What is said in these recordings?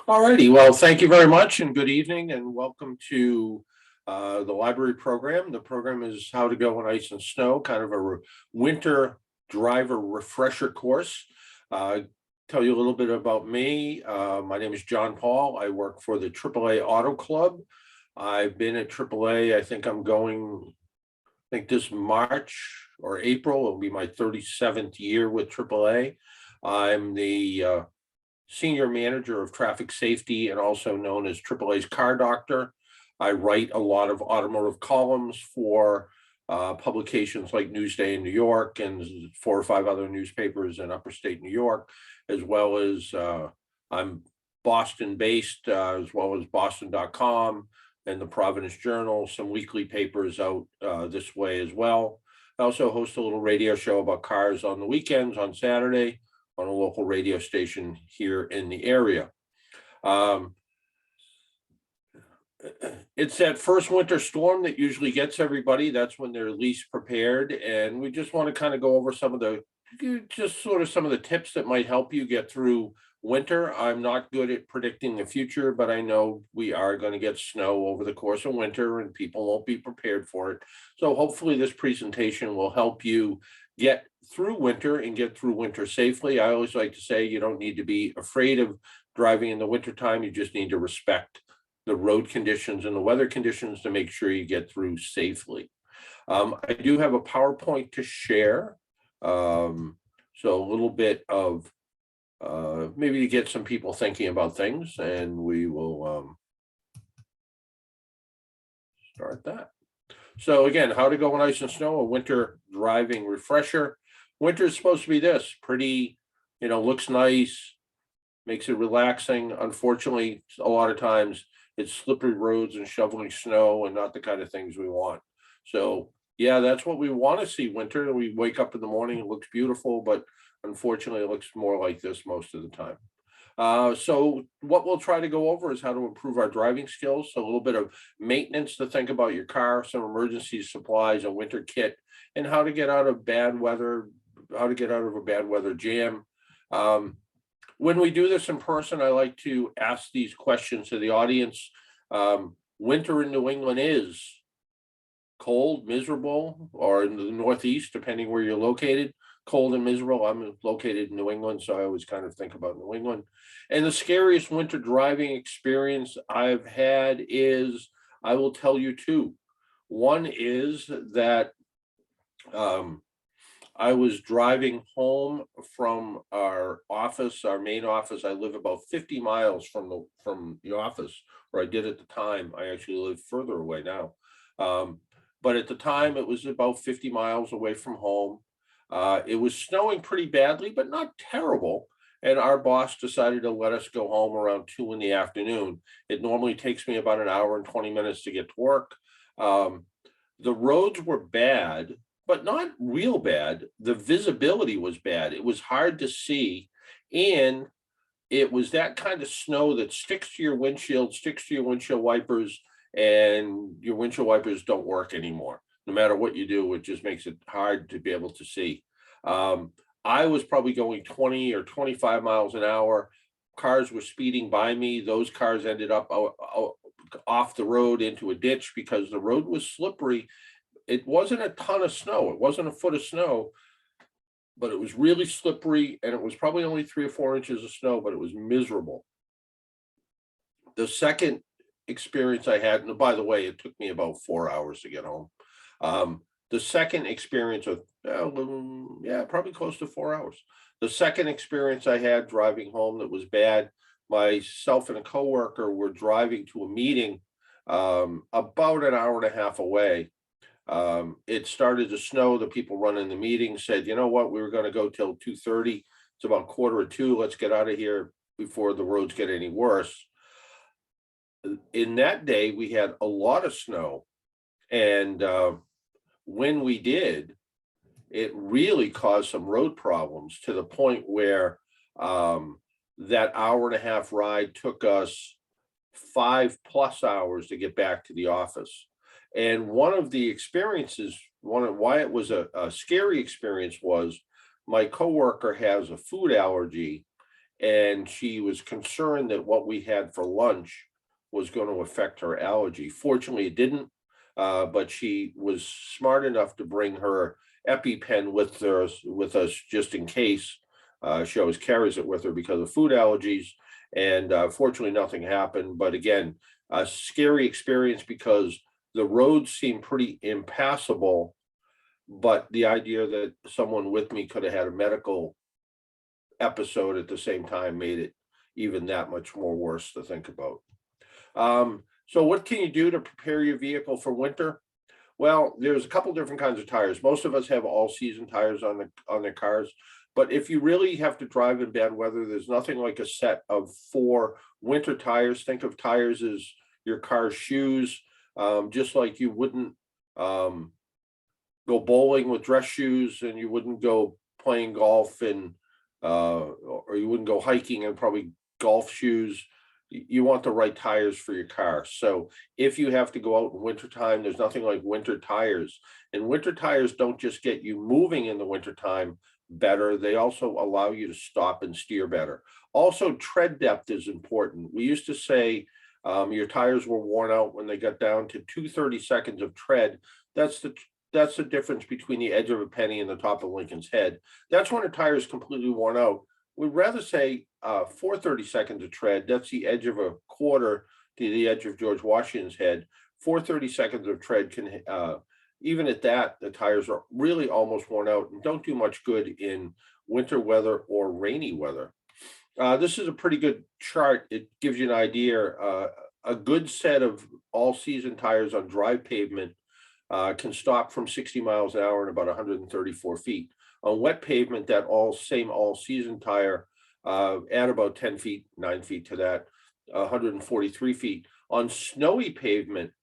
All righty. Well, thank you very much and good evening and welcome to the library program. The program is How to Go on Ice and Snow, kind of a winter driver refresher course. Tell you a little bit about me. My name is John Paul. I work for the AAA Auto Club. I've been at AAA. I think this March or April will be my 37th year with AAA. I'm the Senior Manager of Traffic Safety and also known as AAA's Car Doctor. I write a lot of automotive columns for publications like Newsday in New York and 4 or 5 other newspapers in upstate New York, as well as I'm Boston based, as well as Boston.com and the Providence Journal, some weekly papers out this way as well. I also host a little radio show about cars on the weekends on Saturday on a local radio station here in the area. It's that first winter storm that usually gets everybody. That's when they're least prepared. And we just want to kind of go over some of the tips that might help you get through winter. I'm not good at predicting the future, but I know we are going to get snow over the course of winter and people won't be prepared for it. So hopefully this presentation will help you get through winter and get through winter safely. I always like to say you don't need to be afraid of driving in the wintertime. You just need to respect the road conditions and the weather conditions to make sure you get through safely. I do have a PowerPoint to share. So a little bit of maybe to get some people thinking about things, and we will start that. So again, How to Go on Ice and Snow, a winter driving refresher. Winter is supposed to be this pretty, looks nice, makes it relaxing. Unfortunately, a lot of times it's slippery roads and shoveling snow and not the kind of things we want. So yeah, that's what we want to see winter. We wake up in the morning, it looks beautiful, but unfortunately it looks more like this most of the time. So what we'll try to go over is how to improve our driving skills. So a little bit of maintenance to think about your car, some emergency supplies, a winter kit, and how to get out of bad weather, how to get out of a bad weather jam. When we do this in person, I like to ask these questions to the audience. Winter in New England is cold, miserable, or in the Northeast, depending where you're located, cold and miserable. I'm located in New England, so I always kind of think about New England. And the scariest winter driving experience I've had is, I will tell you two. One is that I was driving home from our office, our main office. I live about 50 miles from the office, or I did at the time. I actually live further away now. But at the time, it was about 50 miles away from home. It was snowing pretty badly, but not terrible. And our boss decided to let us go home around 2 in the afternoon. It normally takes me about an hour and 20 minutes to get to work. The roads were bad, but not real bad. The visibility was bad. It was hard to see. And it was that kind of snow that sticks to your windshield, sticks to your windshield wipers, and your windshield wipers don't work anymore. No matter what you do, it just makes it hard to be able to see. I was probably going 20 or 25 miles an hour. Cars were speeding by me. Those cars ended up off the road into a ditch because the road was slippery. It wasn't a ton of snow. It wasn't a foot of snow, but it was really slippery, and it was probably only 3 or 4 inches of snow, but it was miserable. The second experience I had, and by the way, it took me about 4 hours to get home. The second experience of, probably close to 4 hours. The second experience I had driving home that was bad, myself and a coworker were driving to a meeting about an hour and a half away. It started to snow. The people running the meeting said, you know what, we were going to go till 2:30. It's about 1:45. Let's get out of here before the roads get any worse. In that day, we had a lot of snow. And when we did, it really caused some road problems to the point where that hour and a half ride took us 5+ hours to get back to the office. And one of the experiences, why it was a scary experience was my coworker has a food allergy, and she was concerned that what we had for lunch was going to affect her allergy. Fortunately, it didn't, but she was smart enough to bring her EpiPen with us just in case. She always carries it with her because of food allergies, and fortunately, nothing happened. But again, a scary experience because the roads seemed pretty impassable, but the idea that someone with me could have had a medical episode at the same time made it even that much more worse to think about. So what can you do to prepare your vehicle for winter? Well, there's a couple different kinds of tires. Most of us have all-season tires on their cars, but if you really have to drive in bad weather, there's nothing like a set of 4 winter tires. Think of tires as your car's shoes, just like you wouldn't go bowling with dress shoes, and you wouldn't go playing golf and or you wouldn't go hiking in probably golf shoes. You want the right tires for your car. So if you have to go out in wintertime, there's nothing like winter tires. And winter tires don't just get you moving in the wintertime better, they also allow you to stop and steer better. Also, tread depth is important. We used to say your tires were worn out when they got down to 2/32 of tread. That's the difference between the edge of a penny and the top of Lincoln's head. That's when a tire is completely worn out. We'd rather say 4/32 of tread. That's the edge of a quarter to the edge of George Washington's head. 4/32 of tread can, even at that, the tires are really almost worn out and don't do much good in winter weather or rainy weather. This is a pretty good chart. It gives you an idea. A good set of all-season tires on dry pavement can stop from 60 miles an hour in about 134 feet. On wet pavement, that same all-season tire, add about 10 feet, 9 feet to that, 143 feet. On snowy pavement,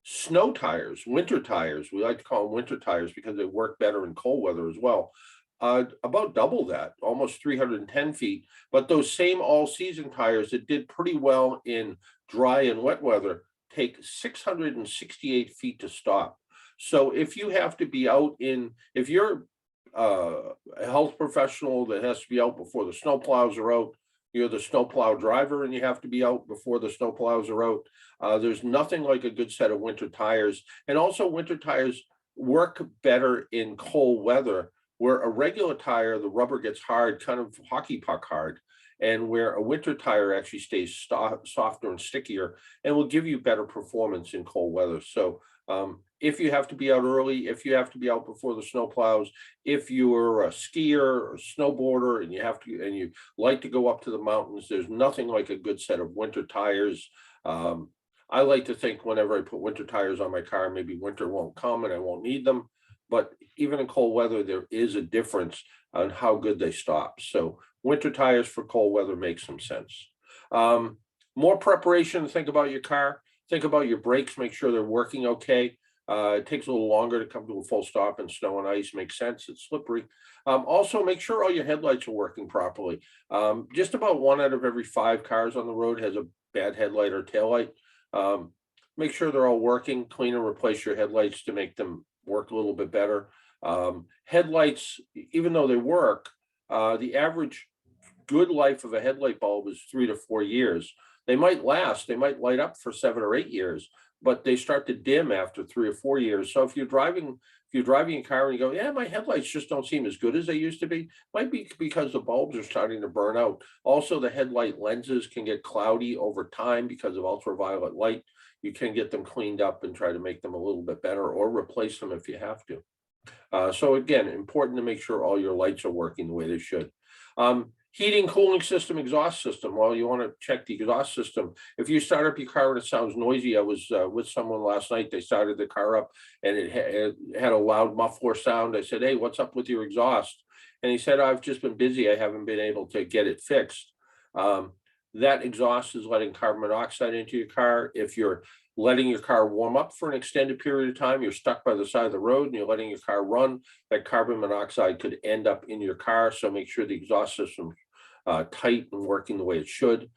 snow tires, winter tires, we like to call them winter tires because they work better in cold weather as well, about double that, almost 310 feet. But those same all-season tires that did pretty well in dry and wet weather take 668 feet to stop. So if you have to be out if you're a health professional that has to be out before the snowplows are out, you're the snowplow driver and you have to be out before the snowplows are out, there's nothing like a good set of winter tires. And also winter tires work better in cold weather, where a regular tire, the rubber gets hard, kind of hockey puck hard, and where a winter tire actually stays softer and stickier and will give you better performance in cold weather. So if you have to be out early, if you have to be out before the snow plows, if you're a skier or snowboarder and you like to go up to the mountains, there's nothing like a good set of winter tires. I like to think whenever I put winter tires on my car, maybe winter won't come and I won't need them. But even in cold weather, there is a difference on how good they stop. So winter tires for cold weather makes some sense. More preparation, think about your car, think about your brakes, make sure they're working okay. It takes a little longer to come to a full stop in snow and ice, makes sense, it's slippery. Also, make sure all your headlights are working properly. Just about 1 out of every 5 cars on the road has a bad headlight or taillight. Make sure they're all working, clean and replace your headlights to make them work a little bit better. Headlights, even though they work, the average good life of a headlight bulb is 3 to 4 years. They might last, they might light up for 7 or 8 years, but they start to dim after 3 or 4 years. So if you're driving a car and you go, yeah, my headlights just don't seem as good as they used to be, might be because the bulbs are starting to burn out. Also, the headlight lenses can get cloudy over time because of ultraviolet light. You can get them cleaned up and try to make them a little bit better or replace them if you have to. So again, important to make sure all your lights are working the way they should. Heating, cooling system, exhaust system. Well, you want to check the exhaust system. If you start up your car and it sounds noisy, I was with someone last night, they started the car up and it had a loud muffler sound. I said, hey, what's up with your exhaust? And he said, I've just been busy, I haven't been able to get it fixed. That exhaust is letting carbon monoxide into your car. If you're letting your car warm up for an extended period of time, you're stuck by the side of the road and you're letting your car run, that carbon monoxide could end up in your car. So make sure the exhaust system's tight and working the way it should.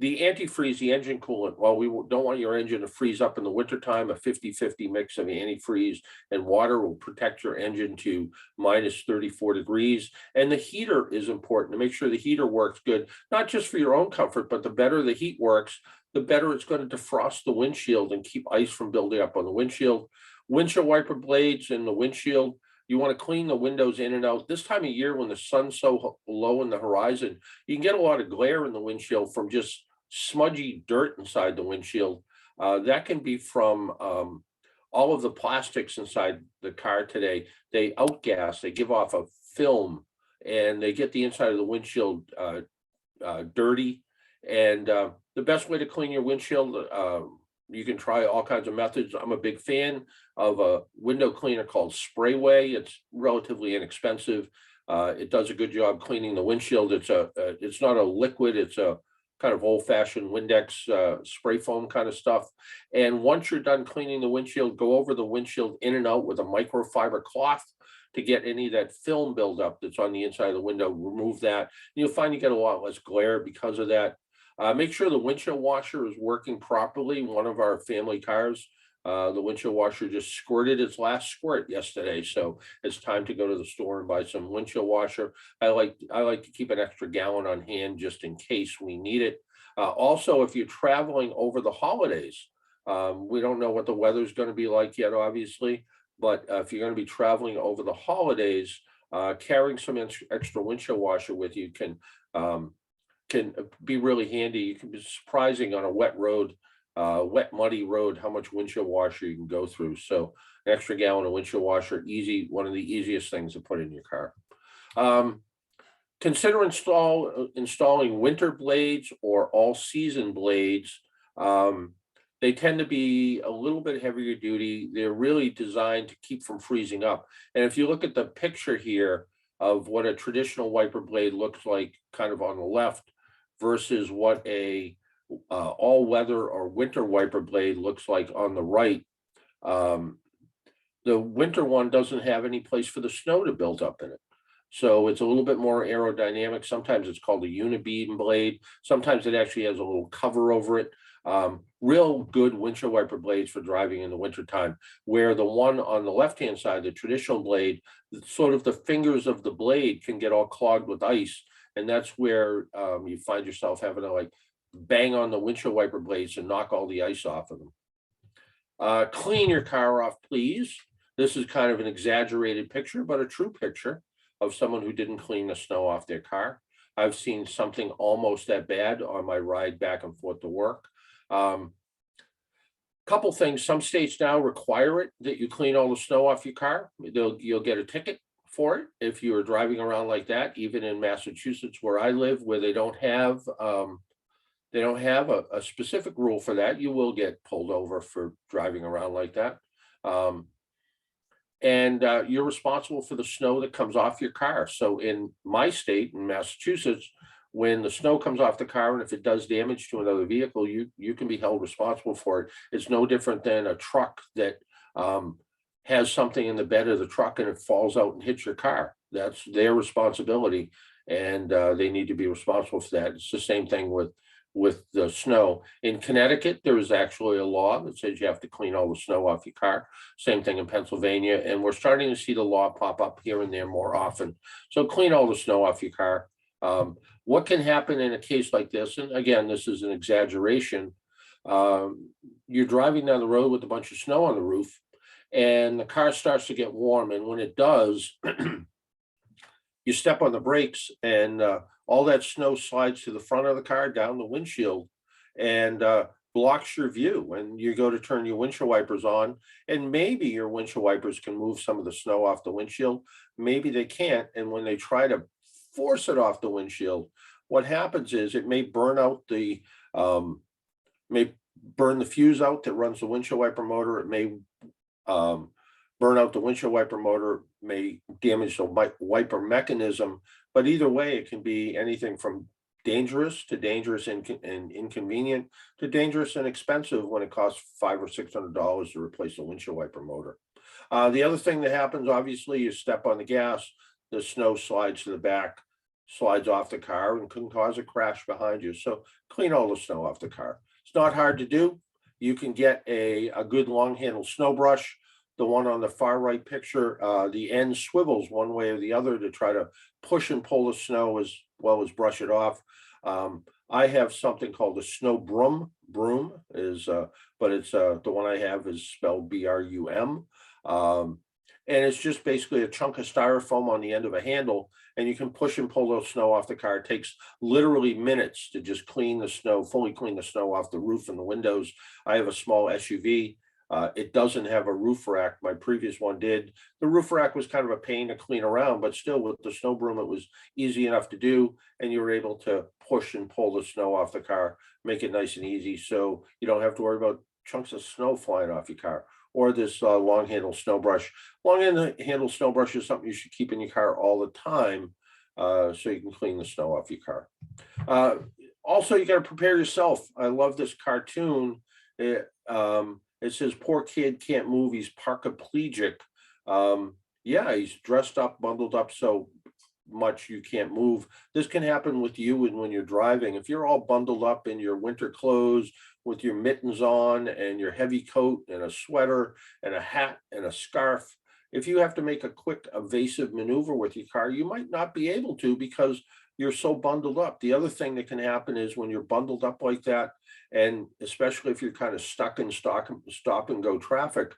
The antifreeze, the engine coolant, while we don't want your engine to freeze up in the wintertime, a 50-50 mix of antifreeze and water will protect your engine to minus 34 degrees. And the heater is important to make sure the heater works good, not just for your own comfort, but the better the heat works, the better it's going to defrost the windshield and keep ice from building up on the windshield. Windshield wiper blades and the windshield, you want to clean the windows in and out. This time of year when the sun's so low in the horizon, you can get a lot of glare in the windshield from just smudgy dirt inside the windshield. That can be from all of the plastics inside the car today. They outgas, they give off a film, and they get the inside of the windshield dirty. And the best way to clean your windshield, you can try all kinds of methods. I'm a big fan of a window cleaner called Sprayway. It's relatively inexpensive. It does a good job cleaning the windshield. It's not a liquid, it's a kind of old-fashioned Windex spray foam kind of stuff. And once you're done cleaning the windshield, go over the windshield in and out with a microfiber cloth to get any of that film buildup that's on the inside of the window. Remove that. You'll find you get a lot less glare because of that. Make sure the windshield washer is working properly. One of our family cars, the windshield washer just squirted its last squirt yesterday, so it's time to go to the store and buy some windshield washer. I like to keep an extra gallon on hand just in case we need it. Also, if you're traveling over the holidays, we don't know what the weather's going to be like yet, obviously, but if you're going to be traveling over the holidays, carrying some extra windshield washer with you can be really handy. You can be surprising on a wet road, wet, muddy road, how much windshield washer you can go through. So an extra gallon of windshield washer, easy, one of the easiest things to put in your car. Consider installing winter blades or all-season blades. They tend to be a little bit heavier duty. They're really designed to keep from freezing up. And if you look at the picture here of what a traditional wiper blade looks like kind of on the left versus what a all-weather or winter wiper blade looks like on the right, the winter one doesn't have any place for the snow to build up in it. So it's a little bit more aerodynamic. Sometimes it's called a unibeam blade. Sometimes it actually has a little cover over it. Real good windshield wiper blades for driving in the wintertime, where the one on the left-hand side, the traditional blade, sort of the fingers of the blade can get all clogged with ice. And that's where you find yourself having to like bang on the windshield wiper blades and knock all the ice off of them. Clean your car off, please. This is kind of an exaggerated picture, but a true picture of someone who didn't clean the snow off their car. I've seen something almost that bad on my ride back and forth to work. Couple things, some states now require it that you clean all the snow off your car. You'll get a ticket for it if you are driving around like that. Even in Massachusetts, where I live, where they don't have a specific rule for that, you will get pulled over for driving around like that. And you're responsible for the snow that comes off your car. So in my state, in Massachusetts, when the snow comes off the car and if it does damage to another vehicle, you can be held responsible for it. It's no different than a truck that has something in the bed of the truck and it falls out and hits your car. That's their responsibility, and they need to be responsible for that. It's the same thing with the snow. In Connecticut, there is actually a law that says you have to clean all the snow off your car. Same thing in Pennsylvania, and we're starting to see the law pop up here and there more often. So clean all the snow off your car. What can happen in a case like this, and again, this is an exaggeration, you're driving down the road with a bunch of snow on the roof, and the car starts to get warm, and when it does, you step on the brakes, and all that snow slides to the front of the car, down the windshield, and blocks your view. And you go to turn your windshield wipers on, and maybe your windshield wipers can move some of the snow off the windshield. Maybe they can't, and when they try to force it off the windshield, what happens is it may burn out the fuse out that runs the windshield wiper motor. It may burn out the windshield wiper motor, may damage the wiper mechanism. But either way, it can be anything from dangerous to dangerous and inconvenient to dangerous and expensive when it costs $500 or $600 to replace a windshield wiper motor. The other thing that happens, obviously, you step on the gas, the snow slides to the back. slides off the car and can cause a crash behind you. So clean all the snow off the car. It's not hard to do. You can get a good long handle snow brush. The one on the far right picture, the end swivels one way or the other to try to push and pull the snow as well as brush it off. I have something called a snow broom. Broom is, but it's the one I have is spelled BRUM. And it's just basically a chunk of styrofoam on the end of a handle, and you can push and pull the snow off the car. It takes literally minutes to just clean the snow, fully clean the snow off the roof and the windows. I have a small SUV. It doesn't have a roof rack. My previous one did. The roof rack was kind of a pain to clean around, but still with the snow broom, it was easy enough to do. And you were able to push and pull the snow off the car, make it nice and easy. So you don't have to worry about chunks of snow flying off your car. Or this long handle snow brush. Long handle snow brush is something you should keep in your car all the time, so you can clean the snow off your car. Also, you got to prepare yourself. I love this cartoon. It says, "Poor kid can't move. He's paraplegic." Yeah, he's dressed up, bundled up so much you can't move. This can happen with you and when you're driving. If you're all bundled up in your winter clothes with your mittens on and your heavy coat and a sweater and a hat and a scarf, if you have to make a quick evasive maneuver with your car, you might not be able to because you're so bundled up. The other thing that can happen is when you're bundled up like that, and especially if you're kind of stuck in stop and go traffic,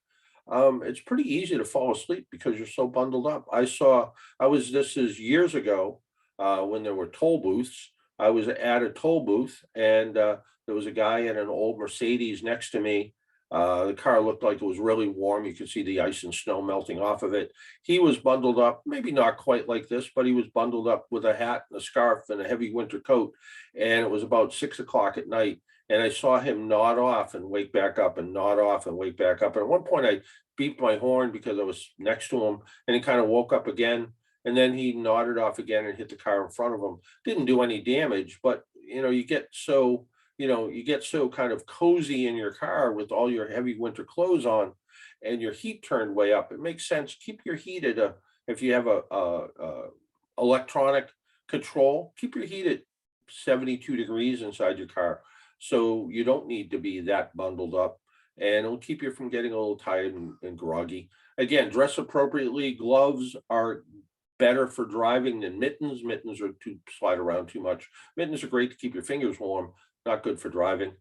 it's pretty easy to fall asleep because you're so bundled up. This is years ago, when there were toll booths. I was at a toll booth, and there was a guy in an old Mercedes next to me. The car looked like it was really warm. You could see the ice and snow melting off of it. He was bundled up, maybe not quite like this, but he was bundled up with a hat and a scarf and a heavy winter coat. And it was about 6 o'clock at night. And I saw him nod off and wake back up and nod off and wake back up. And at one point I beeped my horn because I was next to him, and he kind of woke up again. And then he nodded off again and hit the car in front of him. Didn't do any damage, but you get so kind of cozy in your car with all your heavy winter clothes on and your heat turned way up. It makes sense. Keep your heat at if you have a electronic control, keep your heat at 72 degrees inside your car. So you don't need to be that bundled up, and it'll keep you from getting a little tired and groggy. Again, dress appropriately. Gloves are better for driving than mittens. Mittens are to slide around too much. Mittens are great to keep your fingers warm, not good for driving.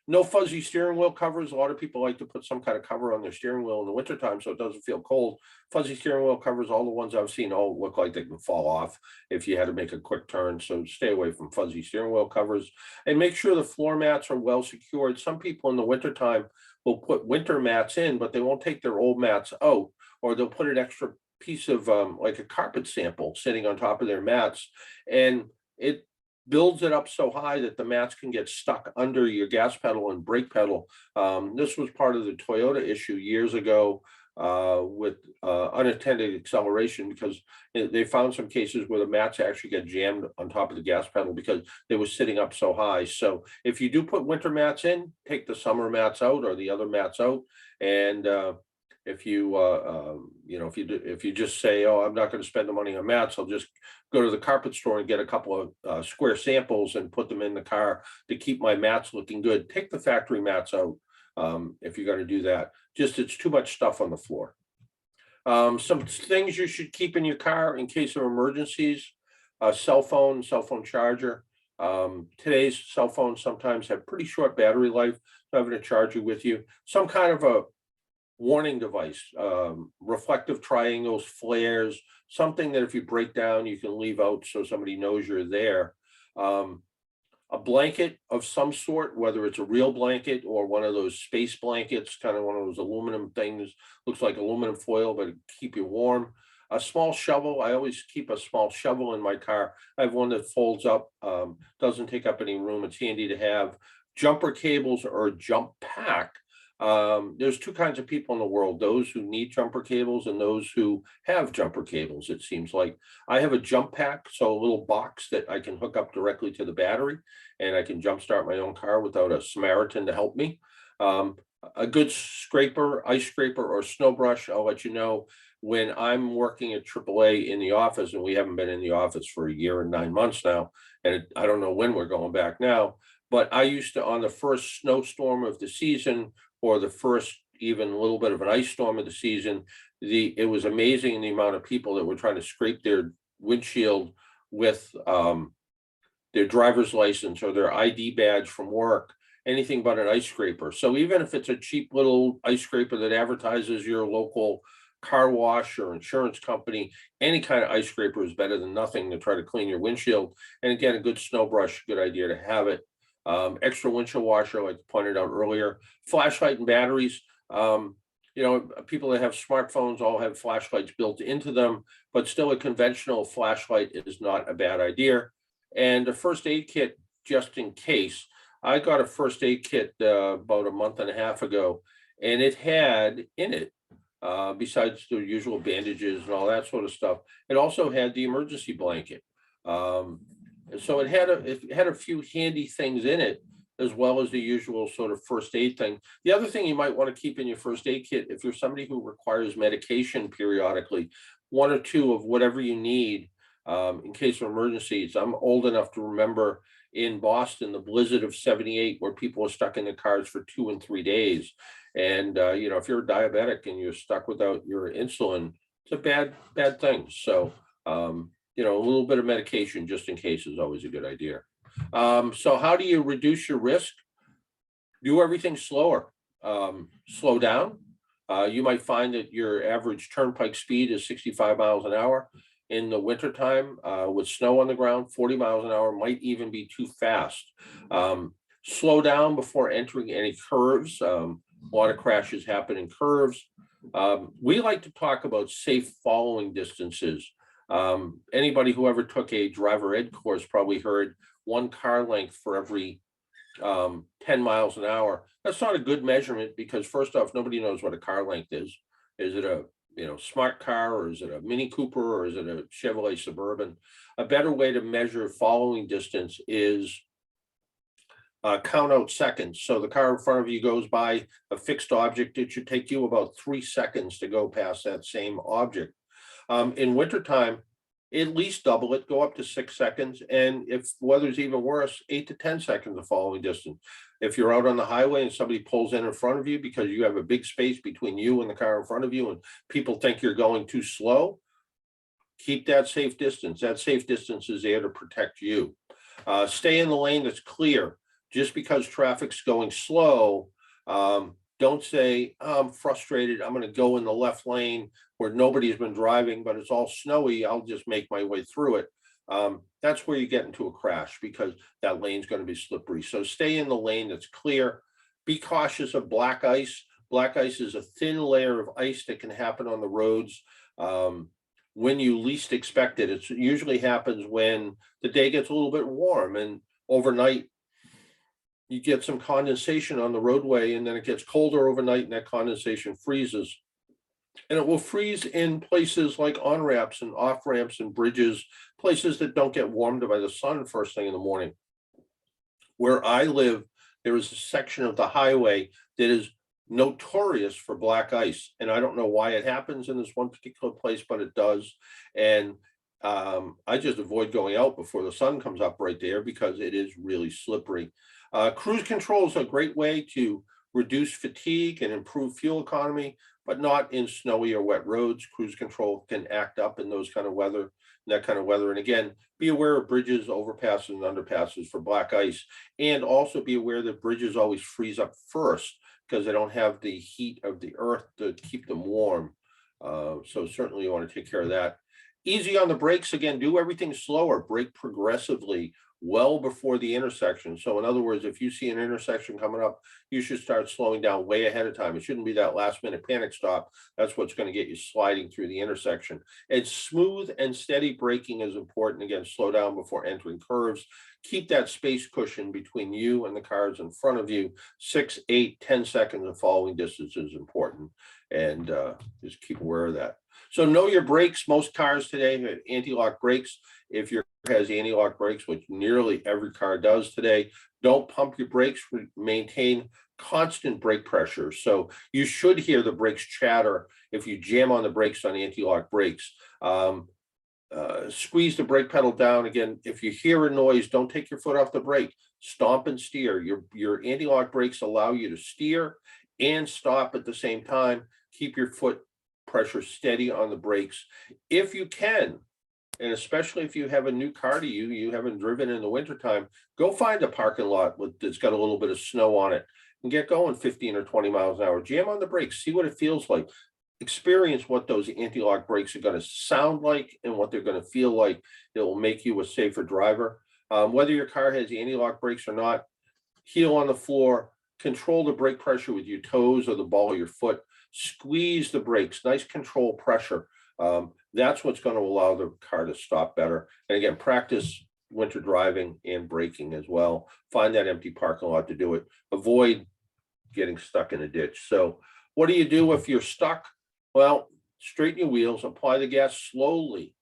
No fuzzy steering wheel covers. A lot of people like to put some kind of cover on their steering wheel in the wintertime so it doesn't feel cold. Fuzzy steering wheel covers, all the ones I've seen, all look like they can fall off if you had to make a quick turn. So stay away from fuzzy steering wheel covers, and make sure the floor mats are well secured. Some people in the wintertime will put winter mats in, but they won't take their old mats out, or they'll put an extra piece of like a carpet sample sitting on top of their mats, and it builds it up so high that the mats can get stuck under your gas pedal and brake pedal. This was part of the Toyota issue years ago with unattended acceleration, because they found some cases where the mats actually get jammed on top of the gas pedal because they were sitting up so high. So if you do put winter mats in, take the summer mats out or the other mats out. And if you just say, "Oh, I'm not going to spend the money on mats, I'll just go to the carpet store and get a couple of square samples and put them in the car to keep my mats looking good," take the factory mats out if you're going to do that. Just, it's too much stuff on the floor. Some things you should keep in your car in case of emergencies: cell phone charger. Today's cell phones sometimes have pretty short battery life, so having a charger with you, some kind of a warning device, reflective triangles, flares, something that if you break down, you can leave out so somebody knows you're there. A blanket of some sort, whether it's a real blanket or one of those space blankets, kind of one of those aluminum things, looks like aluminum foil, but keep you warm. A small shovel. I always keep a small shovel in my car. I have one that folds up, doesn't take up any room. It's handy to have. Jumper cables or a jump pack. There's two kinds of people in the world: those who need jumper cables and those who have jumper cables. It seems like I have a jump pack, so a little box that I can hook up directly to the battery, and I can jumpstart my own car without a Samaritan to help me. A good scraper, ice scraper, or snow brush, I'll let you know, when I'm working at AAA in the office, and we haven't been in the office for a year and 9 months now, and I don't know when we're going back now, but I used to, on the first snowstorm of the season, or the first even a little bit of an ice storm of the season, it was amazing the amount of people that were trying to scrape their windshield with their driver's license or their ID badge from work, anything but an ice scraper. So even if it's a cheap little ice scraper that advertises your local car wash or insurance company, any kind of ice scraper is better than nothing to try to clean your windshield. And again, a good snow brush, good idea to have it. Extra windshield washer, like I pointed out earlier, flashlight and batteries. People that have smartphones all have flashlights built into them, but still a conventional flashlight is not a bad idea. And a first aid kit, just in case. I got a first aid kit about a month and a half ago, and it had in it, besides the usual bandages and all that sort of stuff, it also had the emergency blanket. So it had a few handy things in it, as well as the usual sort of first aid thing. The other thing you might want to keep in your first aid kit, if you're somebody who requires medication periodically, 1 or 2 of whatever you need in case of emergencies. I'm old enough to remember in Boston, the blizzard of '78, where people were stuck in their cars for 2 and 3 days. And, if you're a diabetic and you're stuck without your insulin, it's a bad thing. So, a little bit of medication just in case is always a good idea. So how do you reduce your risk? Do everything slower. Slow down. You might find that your average turnpike speed is 65 miles an hour. In the wintertime, with snow on the ground, 40 miles an hour might even be too fast. Slow down before entering any curves. A lot of crashes happen in curves. We like to talk about safe following distances. Anybody who ever took a driver ed course probably heard 1 car length for every 10 miles an hour. That's not a good measurement because, first off, nobody knows what a car length is. Is it a smart car, or is it a Mini Cooper, or is it a Chevrolet Suburban? A better way to measure following distance is count out seconds. So the car in front of you goes by a fixed object. It should take you about 3 seconds to go past that same object. In wintertime, at least double it, go up to 6 seconds. And if weather's even worse, 8 to 10 seconds of following distance. If you're out on the highway and somebody pulls in front of you because you have a big space between you and the car in front of you and people think you're going too slow, keep that safe distance. That safe distance is there to protect you. Stay in the lane that's clear. Just because traffic's going slow, don't say, I'm frustrated, I'm going to go in the left lane where nobody's been driving, but it's all snowy, I'll just make my way through it. That's where you get into a crash because that lane's going to be slippery. So stay in the lane that's clear. Be cautious of black ice. Black ice is a thin layer of ice that can happen on the roads when you least expect it. It usually happens when the day gets a little bit warm, and overnight you get some condensation on the roadway, and then it gets colder overnight and that condensation freezes. And it will freeze in places like on ramps and off ramps and bridges, places that don't get warmed by the sun first thing in the morning. Where I live, there is a section of the highway that is notorious for black ice. And I don't know why it happens in this one particular place, but it does. And I just avoid going out before the sun comes up right there because it is really slippery. Cruise control is a great way to reduce fatigue and improve fuel economy, but not in snowy or wet roads. Cruise control can act up in those kind of weather, And again, be aware of bridges, overpasses, and underpasses for black ice. And also be aware that bridges always freeze up first because they don't have the heat of the earth to keep them warm. So certainly you want to take care of that. Easy on the brakes. Again, do everything slower. Brake progressively well before the intersection. So in other words, if you see an intersection coming up, you should start slowing down way ahead of time. It shouldn't be that last minute panic stop. That's what's going to get you sliding through the intersection. And smooth and steady braking is important. Again, slow down before entering curves. Keep that space cushion between you and the cars in front of you. 6, 8, 10 seconds of following distance is important. And just keep aware of that. So know your brakes. Most cars today have anti-lock brakes. If your car has anti-lock brakes, which nearly every car does today, don't pump your brakes. Maintain constant brake pressure. So you should hear the brakes chatter if you jam on the brakes on anti-lock brakes. Squeeze the brake pedal down. Again, if you hear a noise, don't take your foot off the brake. Stomp and steer. Your anti-lock brakes allow you to steer and stop at the same time. Keep your foot pressure steady on the brakes if you can. And especially if you have a new car to you haven't driven in the wintertime, go find a parking lot that's got a little bit of snow on it and get going 15 or 20 miles an hour. Jam on the brakes, see what it feels like. Experience what those anti-lock brakes are going to sound like and what they're going to feel like. It will make you a safer driver. Whether your car has anti-lock brakes or not, heel on the floor, control the brake pressure with your toes or the ball of your foot. Squeeze the brakes, nice control pressure. That's what's going to allow the car to stop better. And again, practice winter driving and braking as well. Find that empty parking lot to do it. Avoid getting stuck in a ditch. So what do you do if you're stuck? Well, straighten your wheels, apply the gas slowly.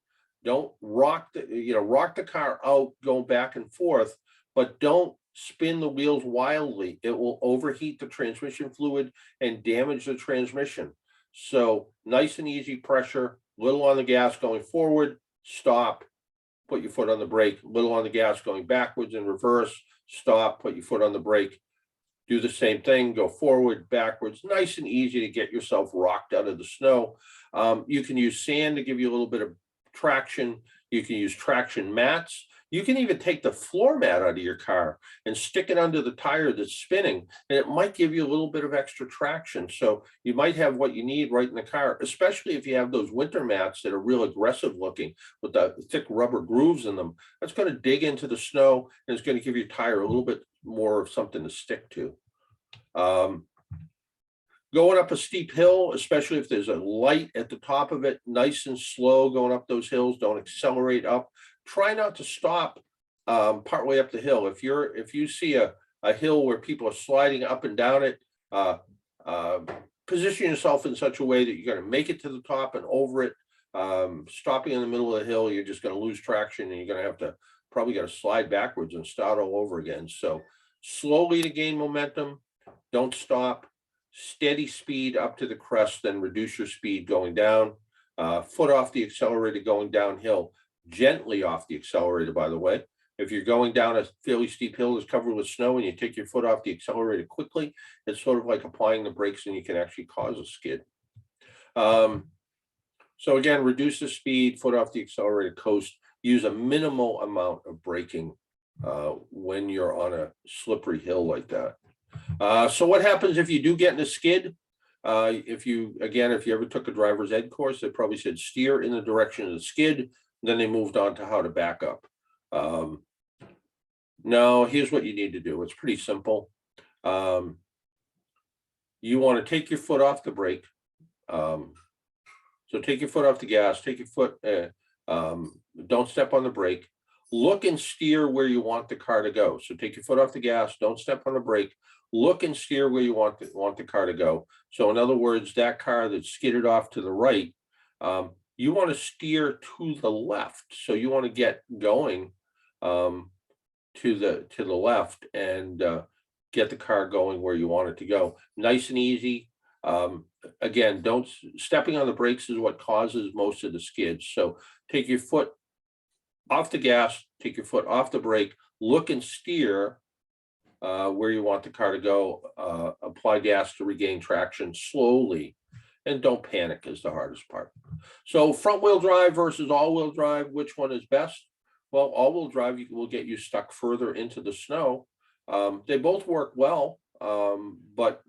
Don't rock the car out, going back and forth, but don't spin the wheels wildly. It will overheat the transmission fluid and damage the transmission. So nice and easy pressure, little on the gas going forward, stop, put your foot on the brake, little on the gas going backwards and reverse, stop, put your foot on the brake. Do the same thing, go forward, backwards, nice and easy to get yourself rocked out of the snow. You can use sand to give you a little bit of traction. You can use traction mats. You can even take the floor mat out of your car and stick it under the tire that's spinning, and it might give you a little bit of extra traction. So you might have what you need right in the car, especially if you have those winter mats that are real aggressive looking with the thick rubber grooves in them. That's going to dig into the snow and it's going to give your tire a little bit more of something to stick to. Going up a steep hill, especially if there's a light at the top of it, nice and slow going up those hills. Don't accelerate up. Try not to stop partway up the hill. If you see a hill where people are sliding up and down it, position yourself in such a way that you're going to make it to the top and over it. Stopping in the middle of the hill, you're just going to lose traction and you're going to have to probably got to slide backwards and start all over again. So slowly to gain momentum, don't stop. Steady speed up to the crest, then reduce your speed going down. Foot off the accelerator going downhill, gently off the accelerator, by the way. If you're going down a fairly steep hill that's covered with snow and you take your foot off the accelerator quickly, it's sort of like applying the brakes and you can actually cause a skid. So again, reduce the speed, foot off the accelerator, coast. Use a minimal amount of braking when you're on a slippery hill like that. So what happens if you do get in a skid? If you ever took a driver's ed course, they probably said steer in the direction of the skid. Then they moved on to how to back up. No, here's what you need to do. It's pretty simple. You want to take your foot off the brake. So take your foot off the gas, take your foot, don't step on the brake. Look and steer where you want the car to go. So take your foot off the gas, don't step on the brake. Look and steer where you want the car to go. So in other words, that car that skidded off to the right, you want to steer to the left. So you want to get going to the left and get the car going where you want it to go. Nice and easy. Again, stepping on the brakes is what causes most of the skids. So take your foot off the gas, take your foot off the brake, look and steer where you want the car to go, apply gas to regain traction slowly, and don't panic is the hardest part. So front wheel drive versus all wheel drive, which one is best? Well, all wheel drive will get you stuck further into the snow. They both work well, but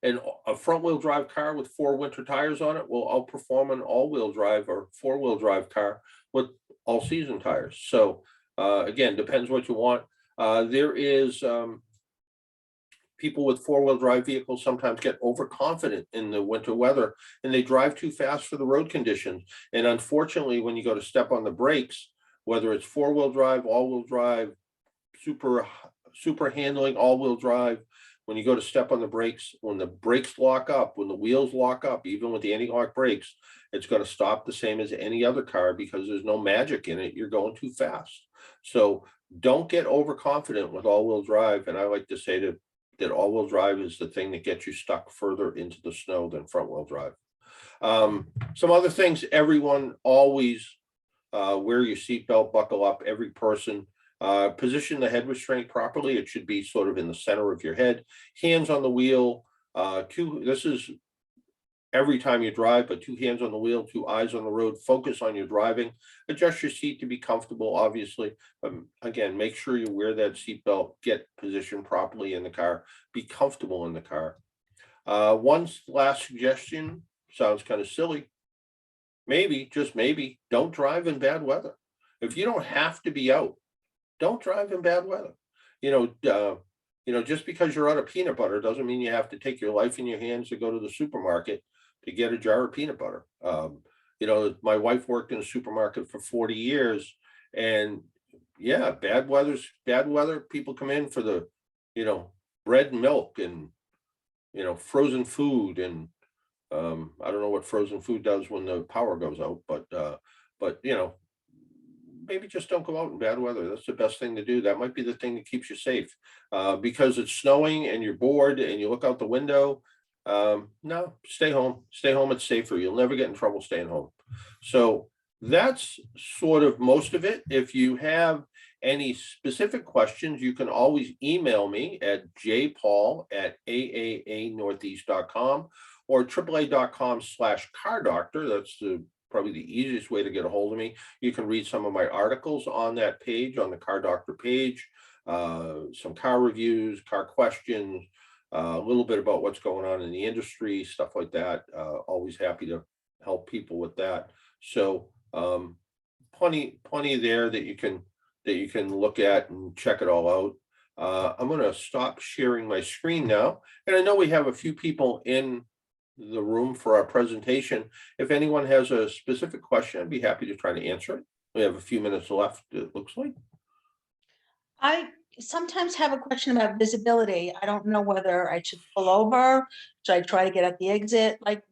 a front wheel drive car with 4 winter tires on it will outperform an all wheel drive or 4-wheel drive car with all season tires. So again, depends what you want. There is people with 4-wheel drive vehicles sometimes get overconfident in the winter weather and they drive too fast for the road conditions. And unfortunately, when you go to step on the brakes, whether it's 4-wheel drive, all-wheel drive, super handling, all-wheel drive, when you go to step on the brakes, when the brakes lock up, when the wheels lock up, even with the anti-lock brakes, it's going to stop the same as any other car because there's no magic in it. You're going too fast. So don't get overconfident with all-wheel drive. And I like to say to that all-wheel drive is the thing that gets you stuck further into the snow than front-wheel drive. Some other things, everyone always wear your seatbelt, buckle up, every person. Position the head restraint properly. It should be sort of in the center of your head. Hands on the wheel. This is every time you drive, but 2 hands on the wheel, 2 eyes on the road. Focus on your driving. Adjust your seat to be comfortable, obviously. Again, make sure you wear that seatbelt. Get positioned properly in the car. Be comfortable in the car. One last suggestion, sounds kind of silly. Maybe, just maybe, don't drive in bad weather. If you don't have to be out, don't drive in bad weather. Just because you're out of peanut butter doesn't mean you have to take your life in your hands to go to the supermarket to get a jar of peanut butter. My wife worked in a supermarket for 40 years, and yeah, bad weather. People come in for the, bread and milk and, frozen food. And I don't know what frozen food does when the power goes out, but maybe just don't go out in bad weather. That's the best thing to do. That might be the thing that keeps you safe. Because it's snowing and you're bored and you look out the window. No, stay home. Stay home. It's safer. You'll never get in trouble staying home. So that's sort of most of it. If you have any specific questions, you can always email me at jpaul@aaanortheast.com or AAA.com/car doctor. That's probably the easiest way to get a hold of me. You can read some of my articles on that page, on the Car Doctor page, some car reviews, car questions, a little bit about what's going on in the industry, stuff like that. Always happy to help people with that. So plenty there that you can look at and check it all out. I'm going to stop sharing my screen now. And I know we have a few people in the room for our presentation. If anyone has a specific question, I'd be happy to try to answer it. We have a few minutes left, it looks like. I sometimes have a question about visibility. I don't know whether I should pull over. Should I try to get at the exit? Like,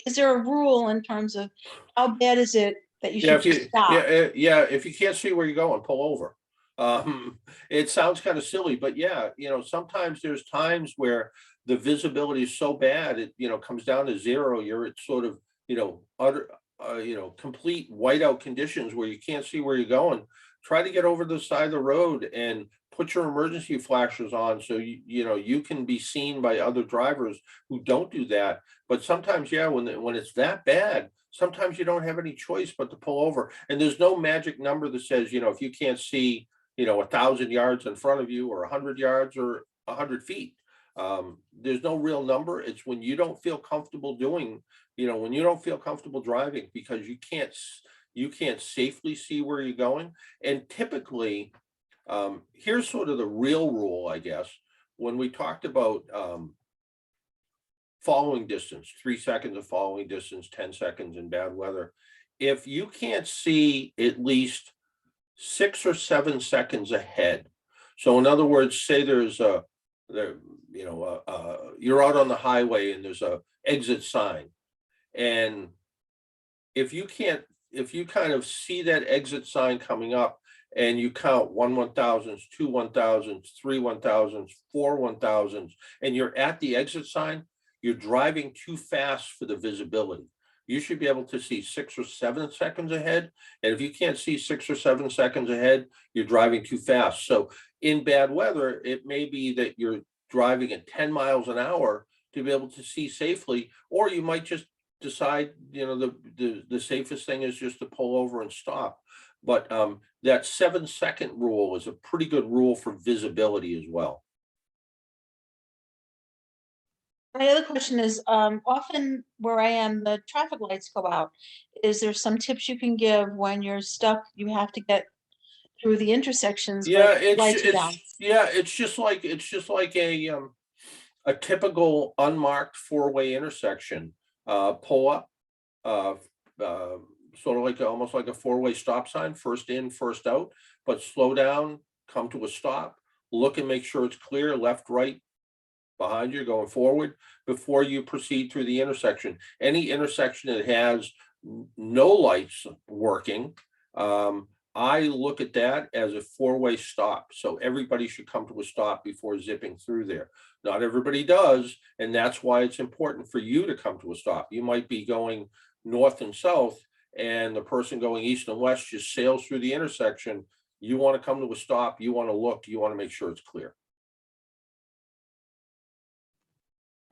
is there a rule in terms of how bad is it that you should just stop? If you can't see where you're going, pull over. It sounds kind of silly, but yeah, sometimes there's times where the visibility is so bad, it, comes down to zero. You're at sort of, utter, complete whiteout conditions where you can't see where you're going. Try to get over the side of the road and put your emergency flashers on so you can be seen by other drivers who don't do that. But sometimes, yeah, when it's that bad, sometimes you don't have any choice but to pull over. And there's no magic number that says, if you can't see, 1,000 yards in front of you or 100 yards or 100 feet. There's no real number. It's when you don't feel comfortable doing, when you don't feel comfortable driving because you can't safely see where you're going. And typically, here's sort of the real rule, I guess. When we talked about following distance, 3 seconds of following distance, 10 seconds in bad weather, if you can't see at least 6 or 7 seconds ahead. So in other words, say you're out on the highway and there's a exit sign, and if you kind of see that exit sign coming up and you count 1 1,000s, 2 1,000s, 3 1,000s, 4 1,000s, and you're at the exit sign, you're driving too fast for the visibility. You should be able to see 6 or 7 seconds ahead. And if you can't see 6 or 7 seconds ahead, you're driving too fast. So in bad weather, it may be that you're driving at 10 miles an hour to be able to see safely, or you might just decide, the safest thing is just to pull over and stop. But that 7-second rule is a pretty good rule for visibility as well. My other question is, often where I am, the traffic lights go out. Is there some tips you can give when you're stuck, you have to get through the intersections? Yeah, but lights are down? it's just like a typical unmarked 4-way intersection. Pull up, sort of like almost like a 4-way stop sign, first in, first out, but slow down, come to a stop, look and make sure it's clear, left, right, behind you, going forward, before you proceed through the intersection. Any intersection that has no lights working, I look at that as a four-way stop. So everybody should come to a stop before zipping through there. Not everybody does, and that's why it's important for you to come to a stop. You might be going north and south, and the person going east and west just sails through the intersection. You want to come to a stop, you want to look, you want to make sure it's clear.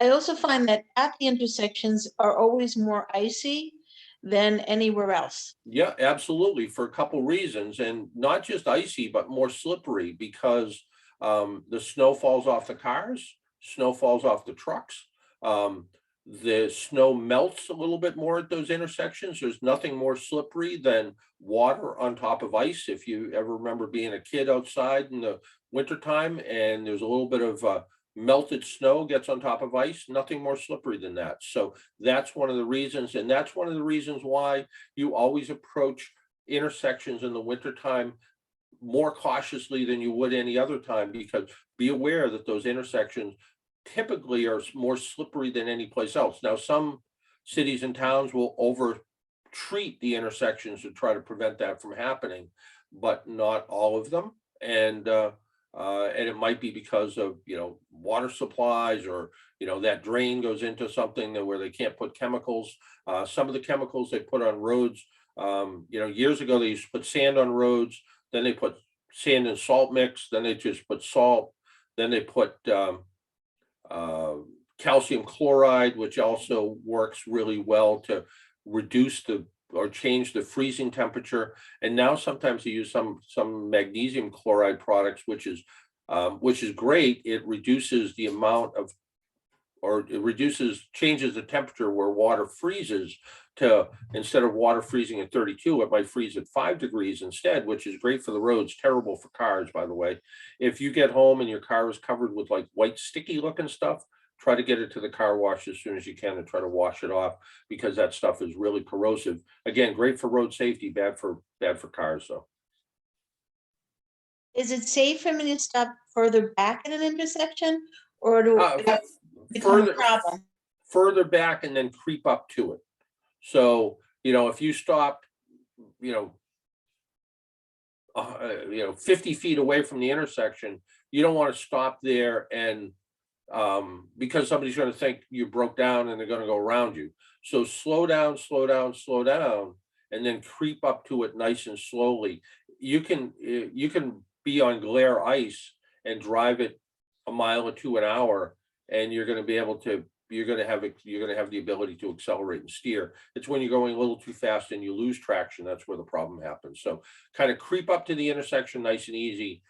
I also find that at the intersections are always more icy than anywhere else. Yeah, absolutely, for a couple reasons, and not just icy, but more slippery because the snow falls off the cars, snow falls off the trucks. The snow melts a little bit more at those intersections. There's nothing more slippery than water on top of ice. If you ever remember being a kid outside in the wintertime and there's a little bit of melted snow gets on top of ice, nothing more slippery than that. So that's one of the reasons, and that's one of the reasons why you always approach intersections in the wintertime more cautiously than you would any other time, because be aware that those intersections typically are more slippery than any place else. Now, some cities and towns will over treat the intersections to try to prevent that from happening, but not all of them. And it might be because of, water supplies, or, that drain goes into something where they can't put chemicals. Some of the chemicals they put on roads, years ago, they used to put sand on roads, then they put sand and salt mix, then they just put salt, then they put calcium chloride, which also works really well to reduce or change the freezing temperature. And now sometimes they use some magnesium chloride products, which is great. It reduces the amount of, or it changes the temperature where water freezes to, instead of water freezing at 32, it might freeze at 5 degrees instead, which is great for the roads, terrible for cars, by the way. If you get home and your car is covered with like white sticky looking stuff, try to get it to the car wash as soon as you can and try to wash it off, because that stuff is really corrosive. Again, great for road safety, bad for cars. So Is it safe for me to stop further back at an intersection, or do it become a further problem? further back and then creep up to it. So, if you stopped, 50 feet away from the intersection, you don't want to stop there and because somebody's going to think you broke down and they're going to go around you. So slow down, slow down, slow down, and then creep up to it nice and slowly. You can be on glare ice and drive it a mile or two an hour, and you're going to have the ability to accelerate and steer. It's when you're going a little too fast and you lose traction, that's where the problem happens. So kind of creep up to the intersection nice and easy.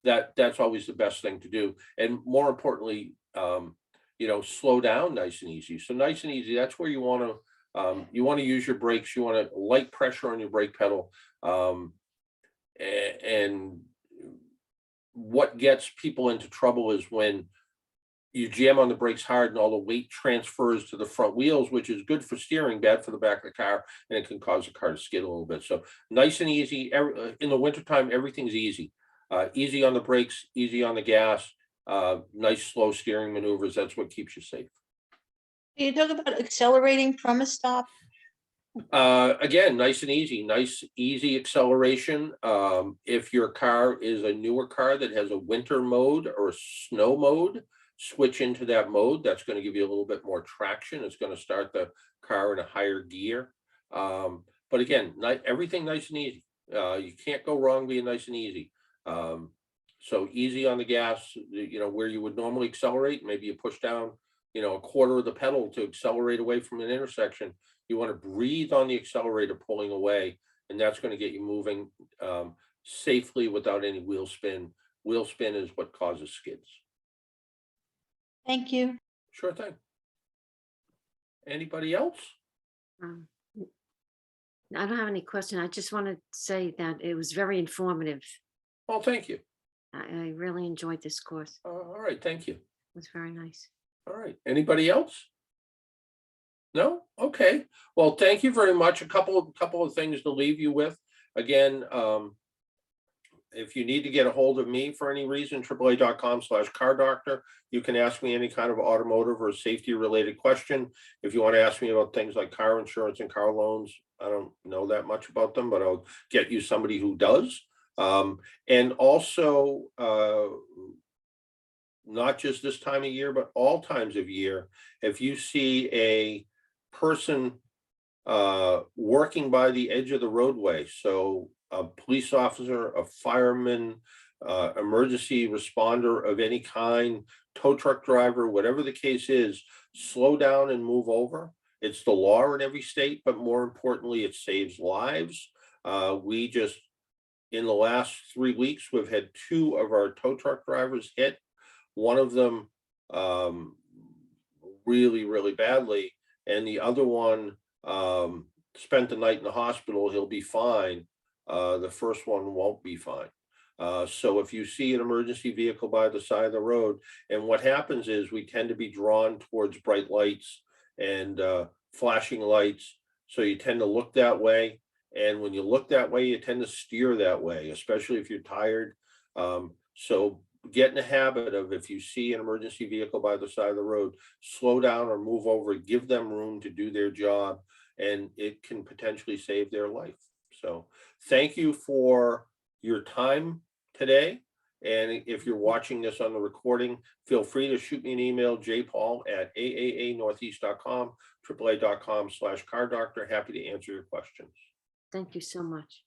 That's always the best thing to do. And more importantly, slow down nice and easy. So nice and easy, that's where you want to use your brakes. You want to light pressure on your brake pedal. And what gets people into trouble is when you jam on the brakes hard and all the weight transfers to the front wheels, which is good for steering, bad for the back of the car, and it can cause the car to skid a little bit. So nice and easy. In the wintertime, everything's easy. Easy on the brakes, easy on the gas, nice slow steering maneuvers. That's what keeps you safe. Can you talk about accelerating from a stop? Again, nice and easy, nice, easy acceleration. If your car is a newer car that has a winter mode or a snow mode, switch into that mode. That's going to give you a little bit more traction. It's going to start the car in a higher gear. But again, everything nice and easy. You can't go wrong being nice and easy. So easy on the gas, where you would normally accelerate, maybe you push down, a quarter of the pedal to accelerate away from an intersection. You want to breathe on the accelerator pulling away, and that's going to get you moving safely without any wheel spin. Wheel spin is what causes skids. Thank you. Sure thing. Anybody else? I don't have any question. I just want to say that it was very informative. Well, thank you. I really enjoyed this course. All right, thank you. It was very nice. All right, anybody else? No? Okay. Well, thank you very much. A couple of things to leave you with. Again, if you need to get a hold of me for any reason, AAA.com/car doctor. You can ask me any kind of automotive or safety related question. If you want to ask me about things like car insurance and car loans, I don't know that much about them, but I'll get you somebody who does. And also, not just this time of year, but all times of year, if you see a person working by the edge of the roadway, so a police officer, a fireman, emergency responder of any kind, tow truck driver, whatever the case is, slow down and move over. It's the law in every state, but more importantly, it saves lives. We just, in the last 3 weeks, we've had 2 of our tow truck drivers hit. One of them really, really badly, and the other one spent the night in the hospital. He'll be fine. The first one won't be fine. So if you see an emergency vehicle by the side of the road, and what happens is we tend to be drawn towards bright lights and flashing lights. So you tend to look that way. And when you look that way, you tend to steer that way, especially if you're tired. So get in the habit of, if you see an emergency vehicle by the side of the road, slow down or move over, give them room to do their job, and it can potentially save their life. So thank you for your time today. And if you're watching this on the recording, feel free to shoot me an email, jpaul@aaanortheast.com, AAA.com/car doctor. Happy to answer your questions. Thank you so much.